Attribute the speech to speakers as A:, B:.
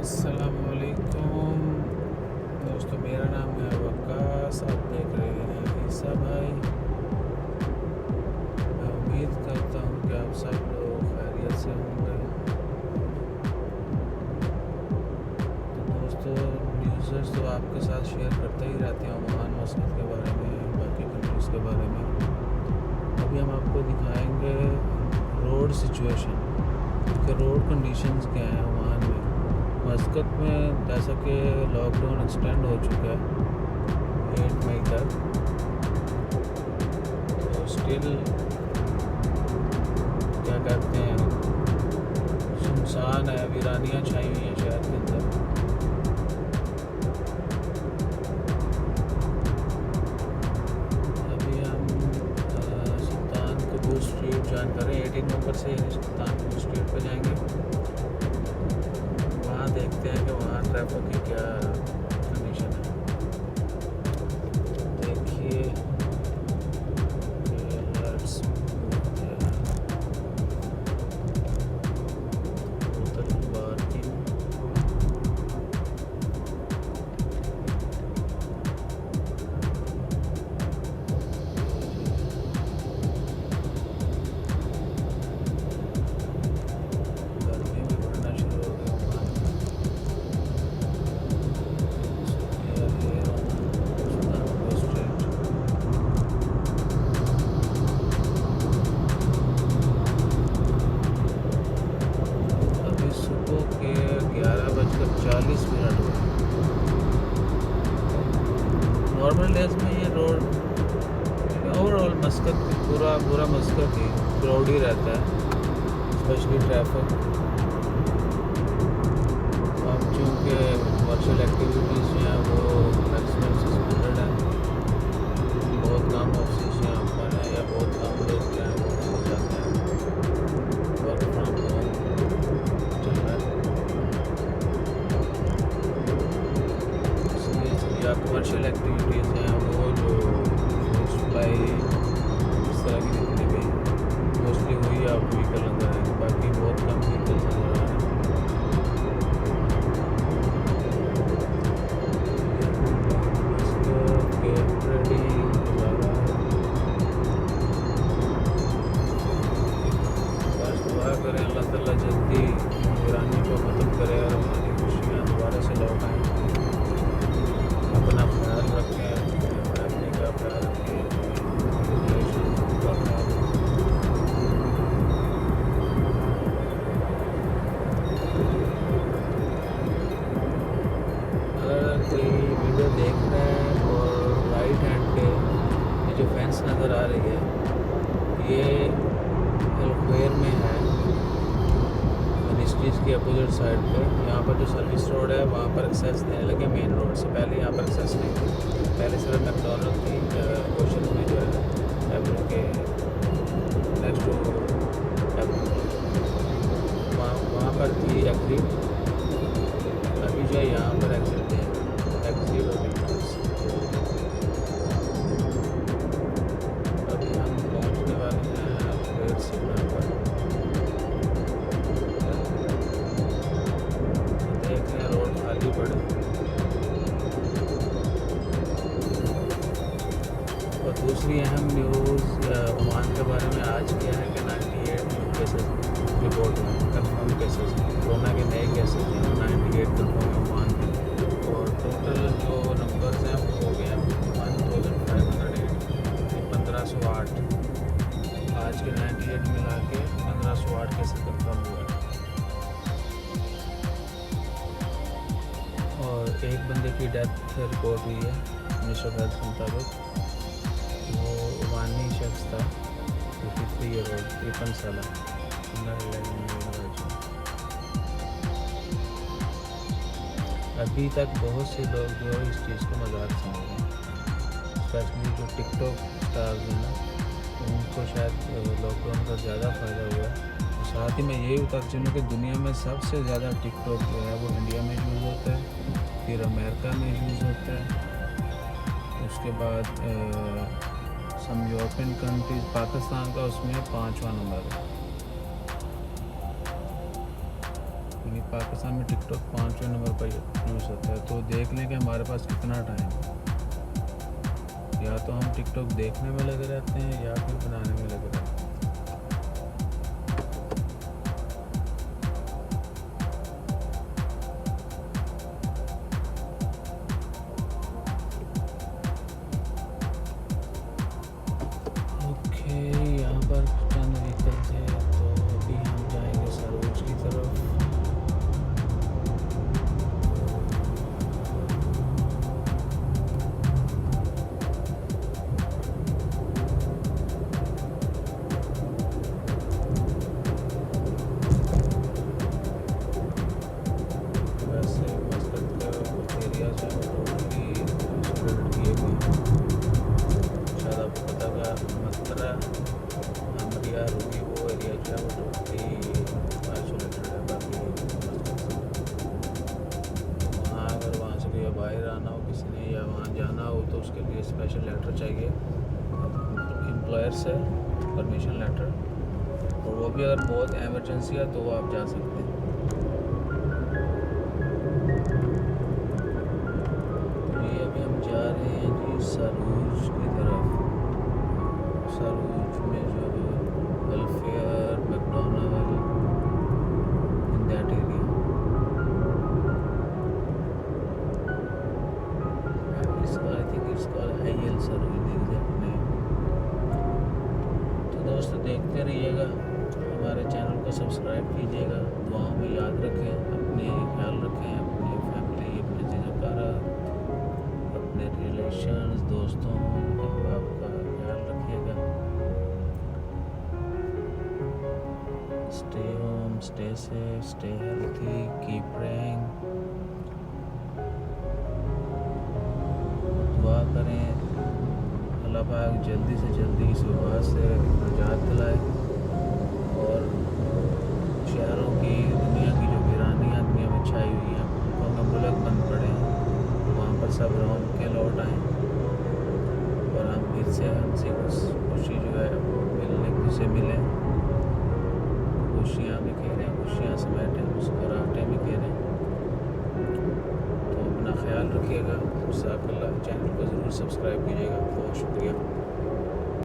A: अस्सलामुअलैकुम दोस्तों, मेरा नाम है वकास। आप देख रहे हैं ईसा भाई। मैं उम्मीद करता हूँ कि आप सब लोग खैरियत से होंगे। तो दोस्तों, न्यूज़र्स तो आपके साथ शेयर करते ही रहते हैं ओमान मस्कत के बारे में, बाकी कंट्रीज़ के बारे में। अभी हम आपको दिखाएंगे रोड सिचुएशन कि रोड कंडीशंस क्या हैं ओमान में। मस्कत में जैसा कि लॉकडाउन एक्सटेंड हो चुका है 8 मई तक, तो स्टिल क्या कहते हैं, सुनसान है, वीरानियाँ छाई हुई हैं शहर के अंदर। अभी हम सुल्तान कबूर स्ट्रीट ज्वाइन करें। 18 नंबर से सुल्तान कबूर स्ट्रीट पर जाएंगे। वहाँ देखते हैं कि वहाँ ट्रैफिक की क्या कंडीशन है। देखिए नॉर्मल डेज में ये रोड ओवरऑल मस्कत पूरा मस्कत ही क्राउड ही रहता है, स्पेशली ट्रैफिक। अब चूँकि वर्चुअल एक्टिविटीज़ जो हैं वो मैक्सिमम सस्पेंडेड हैं, बहुत कम ऑफिस यहाँ पर हैं या बहुत कम लोग जो हैं वो हो जाते हैं, वर्क फ्रॉम होम चल रहा है। इसलिए या कमर्शियल एक्टिविटीज़ हैं वो जो सप्लाई इस तरह की जितनी भी मोस्टली हुई आप व्हीकल अंदर है, बाकी बहुत कम व्हीकल्स नजर आ रहे हैं। बस दुआ करें अल्लाह ताला जल्दी ईरानी को ख़त्म करे और हमारी खुशियाँ दोबारा से लौट आएँ। अपना ख्याल रखें, फैमिली का ख्याल रखें, रिलेशन का ख्याल रखें। अगर कोई वीडियो देख रहा है और राइट हैंड पे ये जो फेंस नज़र आ रही है, ये एलक्वेयर में है, मिनिस्ट्रीज़ की अपोजिट साइड पे। यहाँ पर जो सर्विस रोड है वहाँ पर एक्सेस देने लगे मेन रोड से। पहले यहाँ पर एक्सेस नहीं थी, पहले सिर्फ मैकडॉनल्ड थी ओशन में जो है एवरेज के नेक्स्ट टू वहाँ पर थी एग्जिट। अभी जो है यहाँ पर एग्जिट है, एग्जिट और एंट्रेंस। अभी हम पहुँचने वाले हैं रेड सिग्नल पर। देख रहे हैं रोड खाली पड़े। और दूसरी अहम न्यूज़ ओमान के बारे में आज क्या है कि 98 न्यू केसेस रिपोर्ट हुए, कन्फर्म केसेस, कोरोना के नए केसेस हैं 98 कन्फर्म ओमान में। और टोटल जो नंबर्स हैं वो हो गए हैं 1508, 1508। आज के 98 मिला के 1508 केसेस कन्फर्म हुए। और एक बंदे की डेथ रिपोर्ट हुई है मिनिस्टर ऑफ हेल्थ के मुताबिक। वो ओमानी शख्स था, 53 ईयर ओल्ड, 53 साल। अभी तक बहुत से लोग जो है इस चीज़ को मजाक समझ रहे हैं, स्पेशली जो टिकटॉक स्टार्स हैं ना, उनको शायद लॉकडाउन का ज़्यादा फ़ायदा हुआ है। साथ ही मैं यही बता चलूँ कि दुनिया में सबसे ज़्यादा टिकटॉक जो है वो इंडिया में यूज़ होता है, फिर अमेरिका में यूज़ होता है, उसके बाद सम यूरोपियन कंट्रीज, पाकिस्तान का उसमें 5वां नंबर है। यानी पाकिस्तान में टिकटॉक 5वें नंबर पर यूज़ होता है। तो देख लें कि हमारे पास कितना टाइम है। या तो हम टिकटॉक देखने में लगे रहते हैं या फिर बनाने में लगे रहते हैं। ओके, यहाँ पर चंद व्हीकल्स है, तो अभी हम जाएंगे सरोज की तरफ। वैसे मस्कट का एरिया जो है टोटली आइसोलेटेड किए गए हैं। शायद आपको पता होगा मतरा अमरिया रूबी वो एरिया जो है वो टोटली आइसोलेटेड है। बाकी वहाँ अगर वहाँ से कोई बाहर आना हो किसी ने या वहाँ जाना हो तो उसके लिए स्पेशल लेटर चाहिए एम्प्लॉयर से, परमिशन लेटर, और वो भी अगर बहुत एमरजेंसी है तो वो आप जा सकते हैं। ये अभी हम जा रहे हैं जी सरोज की तरफ। सरोज में जो welfare McDonald in that area, I think it's called हाईएल सरोज एग्जैक्ट। तो दोस्तों देखते रहिएगा, हमारे चैनल को सब्सक्राइब कीजिएगा, दुआओं में याद रखें, अपने ख्याल रखें, अपनी फैमिली, अपने चीज़ों का, अपने रिलेशंस, दोस्तों, अहबाब का ख्याल रखिएगा। Stay home, stay safe, stay healthy, keep praying. दुआ करें अल्लाह पाक जल्दी से जल्दी इस वबा से निजात दिलाए और शहरों की, दुनिया की जो वीरानियाँ दुनिया में छाई हुई हैं उनका मुल्क बंद पड़े हैं, वहाँ पर सब रौनक के लौट आएँ और हम फिर से हंसी खुशी जो है मिलने से मिलें, खुशियाँ बिखेरें, खुशियाँ समेटें, मुस्कुराहटें बिखेरें। तो अपना ख्याल रखिएगा। जज़ाकल्लाह। चैनल को ज़रूर सब्सक्राइब कीजिएगा। बहुत शुक्रिया।